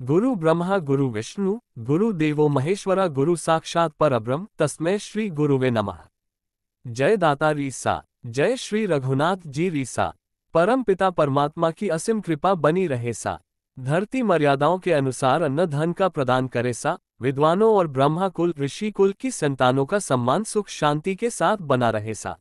गुरु ब्रह्मा गुरु विष्णु गुरु देवो महेश्वरा गुरु साक्षात परब्रह्म तस्मै श्री गुरुवे नमः। जय दाता रीसा, जय श्री रघुनाथ जी रीसा। परम पिता परमात्मा की असीम कृपा बनी रहे सा। धरती मर्यादाओं के अनुसार अन्न धन का प्रदान करे सा। विद्वानों और ब्रह्मा कुल ऋषि कुल की संतानों का सम्मान सुख शांति के साथ बना रहे सा।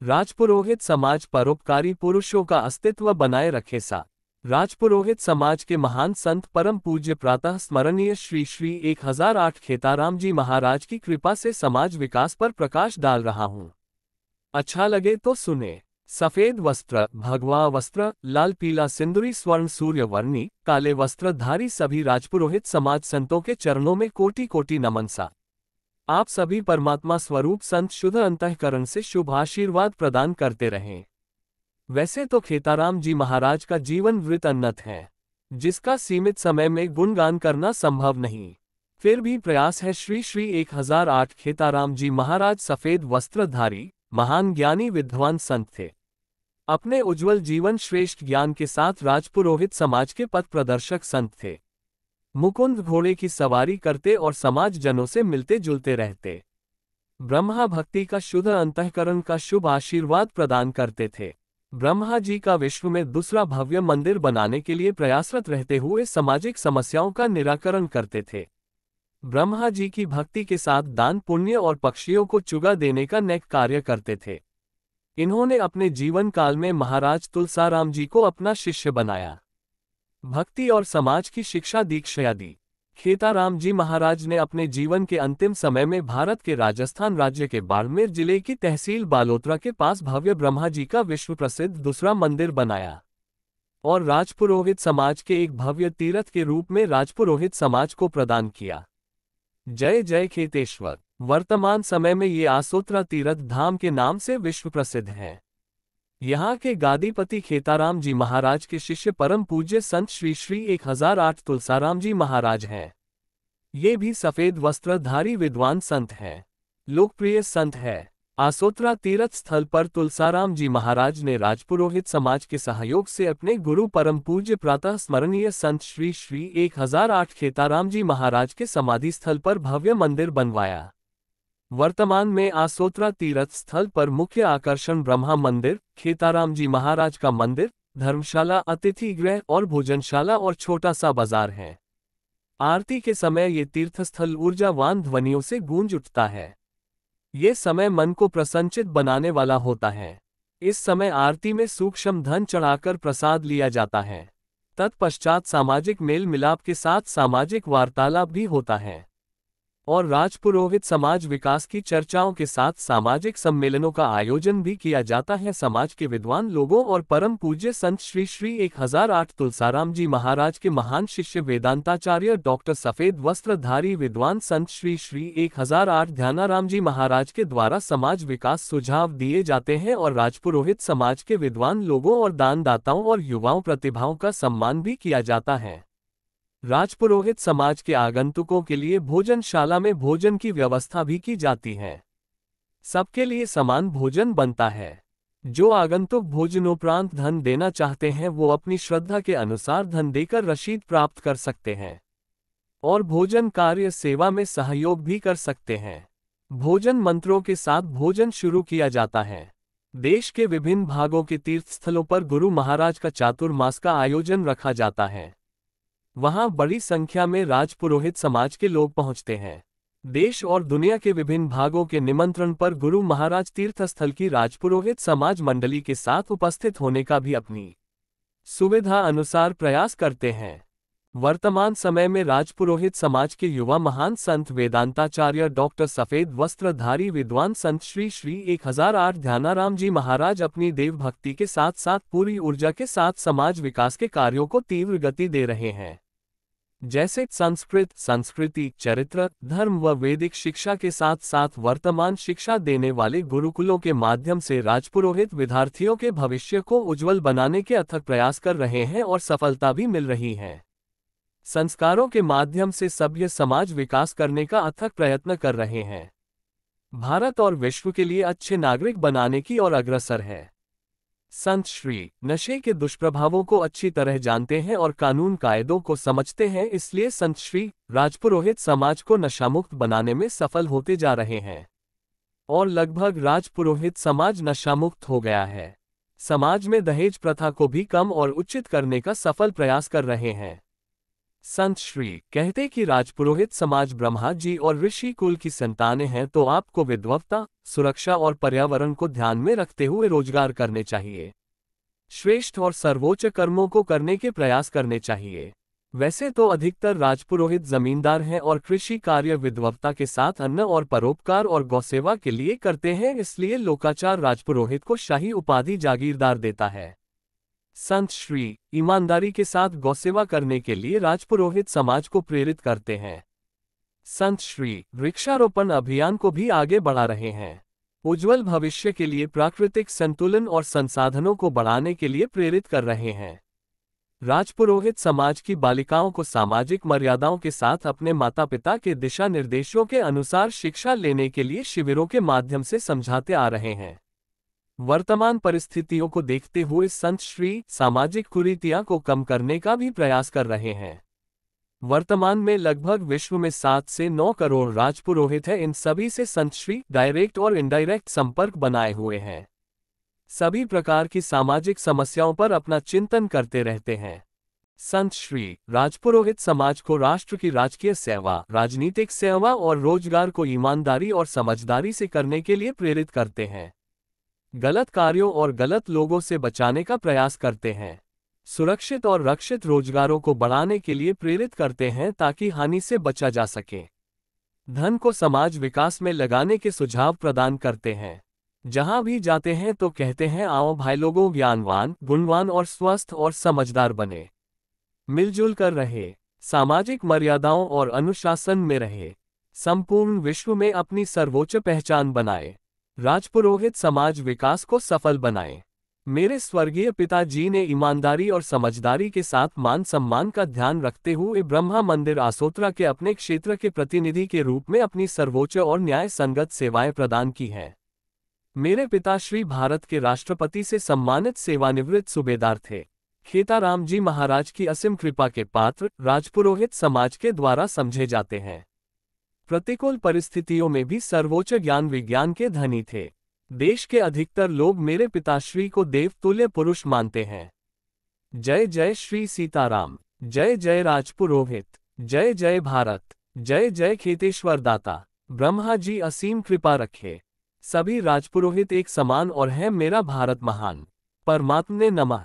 राजपुरोहित समाज परोपकारी पुरुषों का अस्तित्व बनाए रखे सा। राजपुरोहित समाज के महान संत परम पूज्य प्रातः स्मरणीय श्री श्री 1008 खेताराम जी महाराज की कृपा से समाज विकास पर प्रकाश डाल रहा हूँ। अच्छा लगे तो सुने। सफेद वस्त्र भगवा वस्त्र लाल पीला सिंदूरी स्वर्ण सूर्य वर्णी काले वस्त्र धारी सभी राजपुरोहित समाज संतों के चरणों में कोटि कोटि नमन सा। आप सभी परमात्मा स्वरूप संत शुद्ध अंतःकरण से शुभ आशीर्वाद प्रदान करते रहें। वैसे तो खेताराम जी महाराज का जीवन वृत अनंत है, जिसका सीमित समय में गुणगान करना संभव नहीं। फिर भी प्रयास है। श्री श्री 1008 खेताराम जी महाराज सफेद वस्त्रधारी महान ज्ञानी विद्वान संत थे। अपने उज्जवल जीवन श्रेष्ठ ज्ञान के साथ राजपुरोहित समाज के पथ प्रदर्शक संत थे। मुकुंद घोड़े की सवारी करते और समाज जनों से मिलते जुलते रहते। ब्रह्मा भक्ति का शुद्ध अंतःकरण का शुभ आशीर्वाद प्रदान करते थे। ब्रह्मा जी का विश्व में दूसरा भव्य मंदिर बनाने के लिए प्रयासरत रहते हुए सामाजिक समस्याओं का निराकरण करते थे। ब्रह्मा जी की भक्ति के साथ दान पुण्य और पक्षियों को चुगा देने का नेक कार्य करते थे। इन्होंने अपने जीवन काल में महाराज तुलसाराम जी को अपना शिष्य बनाया। भक्ति और समाज की शिक्षा दीक्षा दी। खेताराम जी महाराज ने अपने जीवन के अंतिम समय में भारत के राजस्थान राज्य के बाड़मेर जिले की तहसील बालोतरा के पास भव्य ब्रह्मा जी का विश्व प्रसिद्ध दूसरा मंदिर बनाया और राजपुरोहित समाज के एक भव्य तीर्थ के रूप में राजपुरोहित समाज को प्रदान किया। जय जय खेतेश्वर। वर्तमान समय में ये आसोत्रा तीर्थ धाम के नाम से विश्व प्रसिद्ध है। यहाँ के गादीपति खेताराम जी महाराज के शिष्य परम पूज्य संत श्री श्री 1008 तुलसाराम जी महाराज हैं। ये भी सफेद वस्त्रधारी विद्वान संत हैं, लोकप्रिय संत है। आसोत्रा तीर्थ स्थल पर तुलसाराम जी महाराज ने राजपुरोहित समाज के सहयोग से अपने गुरु परम पूज्य प्रातः स्मरणीय संत श्री श्री 1008 खेताराम जी महाराज के समाधि स्थल पर भव्य मंदिर बनवाया। वर्तमान में आसोत्रा तीर्थ स्थल पर मुख्य आकर्षण ब्रह्मा मंदिर, खेताराम जी महाराज का मंदिर, धर्मशाला, अतिथि गृह और भोजनशाला और छोटा सा बाजार है। आरती के समय ये तीर्थस्थल ऊर्जावान ध्वनियों से गूंज उठता है। ये समय मन को प्रसन्नचित बनाने वाला होता है। इस समय आरती में सूक्ष्म धन चढ़ाकर प्रसाद लिया जाता है। तत्पश्चात सामाजिक मेल मिलाप के साथ सामाजिक वार्तालाप भी होता है और राजपुरोहित समाज विकास की चर्चाओं के साथ सामाजिक सम्मेलनों का आयोजन भी किया जाता है। समाज के विद्वान लोगों और परम पूज्य संत श्री श्री 1008 तुलसाराम जी महाराज के महान शिष्य वेदांताचार्य डॉक्टर सफेद वस्त्रधारी विद्वान संत श्री श्री 1008 ध्यानाराम जी महाराज के द्वारा समाज विकास सुझाव दिए जाते हैं और राजपुरोहित समाज के विद्वान लोगों और दानदाताओं और युवाओं प्रतिभाओं का सम्मान भी किया जाता है। राजपुरोहित समाज के आगंतुकों के लिए भोजनशाला में भोजन की व्यवस्था भी की जाती है। सबके लिए समान भोजन बनता है। जो आगंतुक भोजनोपरांत धन देना चाहते हैं वो अपनी श्रद्धा के अनुसार धन देकर रसीद प्राप्त कर सकते हैं और भोजन कार्य सेवा में सहयोग भी कर सकते हैं। भोजन मंत्रों के साथ भोजन शुरू किया जाता है। देश के विभिन्न भागों के तीर्थस्थलों पर गुरु महाराज का चातुर्मास का आयोजन रखा जाता है। वहां बड़ी संख्या में राजपुरोहित समाज के लोग पहुंचते हैं। देश और दुनिया के विभिन्न भागों के निमंत्रण पर गुरु महाराज तीर्थस्थल की राजपुरोहित समाज मंडली के साथ उपस्थित होने का भी अपनी सुविधा अनुसार प्रयास करते हैं। वर्तमान समय में राजपुरोहित समाज के युवा महान संत वेदांताचार्य डॉक्टर सफेद वस्त्रधारी विद्वान संत श्री श्री 1008 ध्यानाराम जी महाराज अपनी देव भक्ति के साथ साथ पूरी ऊर्जा के साथ समाज विकास के कार्यों को तीव्र गति दे रहे हैं। जैसे संस्कृत, संस्कृति, चरित्र, धर्म व वैदिक शिक्षा के साथ साथ वर्तमान शिक्षा देने वाले गुरुकुलों के माध्यम से राजपुरोहित विद्यार्थियों के भविष्य को उज्जवल बनाने के अथक प्रयास कर रहे हैं और सफलता भी मिल रही है। संस्कारों के माध्यम से सभ्य समाज विकास करने का अथक प्रयत्न कर रहे हैं। भारत और विश्व के लिए अच्छे नागरिक बनाने की ओर अग्रसर है। संत श्री नशे के दुष्प्रभावों को अच्छी तरह जानते हैं और कानून कायदों को समझते हैं, इसलिए संत श्री राजपुरोहित समाज को नशामुक्त बनाने में सफल होते जा रहे हैं और लगभग राजपुरोहित समाज नशामुक्त हो गया है। समाज में दहेज प्रथा को भी कम और उचित करने का सफल प्रयास कर रहे हैं। संत श्री कहते कि राजपुरोहित समाज ब्रह्मा जी और ऋषि कुल की संतानें हैं, तो आपको विद्वत्ता, सुरक्षा और पर्यावरण को ध्यान में रखते हुए रोजगार करने चाहिए। श्रेष्ठ और सर्वोच्च कर्मों को करने के प्रयास करने चाहिए। वैसे तो अधिकतर राजपुरोहित जमींदार हैं और कृषि कार्य विद्वत्ता के साथ अन्न और परोपकार और गौसेवा के लिए करते हैं, इसलिए लोकाचार राजपुरोहित को शाही उपाधि जागीरदार देता है। संत श्री ईमानदारी के साथ गौसेवा करने के लिए राजपुरोहित समाज को प्रेरित करते हैं। संत श्री वृक्षारोपण अभियान को भी आगे बढ़ा रहे हैं। उज्जवल भविष्य के लिए प्राकृतिक संतुलन और संसाधनों को बढ़ाने के लिए प्रेरित कर रहे हैं। राजपुरोहित समाज की बालिकाओं को सामाजिक मर्यादाओं के साथ अपने माता पिता के दिशा निर्देशों के अनुसार शिक्षा लेने के लिए शिविरों के माध्यम से समझाते आ रहे हैं। वर्तमान परिस्थितियों को देखते हुए संत श्री सामाजिक कुरीतियां को कम करने का भी प्रयास कर रहे हैं। वर्तमान में लगभग विश्व में 7 से 9 करोड़ राजपुरोहित हैं। इन सभी से संत श्री डायरेक्ट और इनडायरेक्ट संपर्क बनाए हुए हैं। सभी प्रकार की सामाजिक समस्याओं पर अपना चिंतन करते रहते हैं। संत श्री राजपुरोहित समाज को राष्ट्र की राजकीय सेवा, राजनीतिक सेवा और रोजगार को ईमानदारी और समझदारी से करने के लिए प्रेरित करते हैं। गलत कार्यों और गलत लोगों से बचाने का प्रयास करते हैं। सुरक्षित और रक्षित रोजगारों को बढ़ाने के लिए प्रेरित करते हैं ताकि हानि से बचा जा सके। धन को समाज विकास में लगाने के सुझाव प्रदान करते हैं। जहां भी जाते हैं तो कहते हैं, आओ भाई लोगों, ज्ञानवान, गुणवान और स्वस्थ और समझदार बने, मिलजुल कर रहे, सामाजिक मर्यादाओं और अनुशासन में रहे, संपूर्ण विश्व में अपनी सर्वोच्च पहचान बनाए, राजपुरोहित समाज विकास को सफल बनाए। मेरे स्वर्गीय पिताजी ने ईमानदारी और समझदारी के साथ मान सम्मान का ध्यान रखते हुए ब्रह्मा मंदिर आसोत्रा के अपने क्षेत्र के प्रतिनिधि के रूप में अपनी सर्वोच्च और न्याय संगत सेवाएं प्रदान की हैं। मेरे पिताश्री भारत के राष्ट्रपति से सम्मानित सेवानिवृत्त सूबेदार थे। खेताराम जी महाराज की असीम कृपा के पात्र राजपुरोहित समाज के द्वारा समझे जाते हैं। प्रतिकूल परिस्थितियों में भी सर्वोच्च ज्ञान विज्ञान के धनी थे। देश के अधिकतर लोग मेरे पिताश्री को देवतुल्य पुरुष मानते हैं। जय जय श्री सीताराम, जय जय राजपुरोहित, जय जय भारत, जय जय खेतेश्वर दाता। ब्रह्मा जी असीम कृपा रखे। सभी राजपुरोहित एक समान और है मेरा भारत महान। परमात्मने नमः।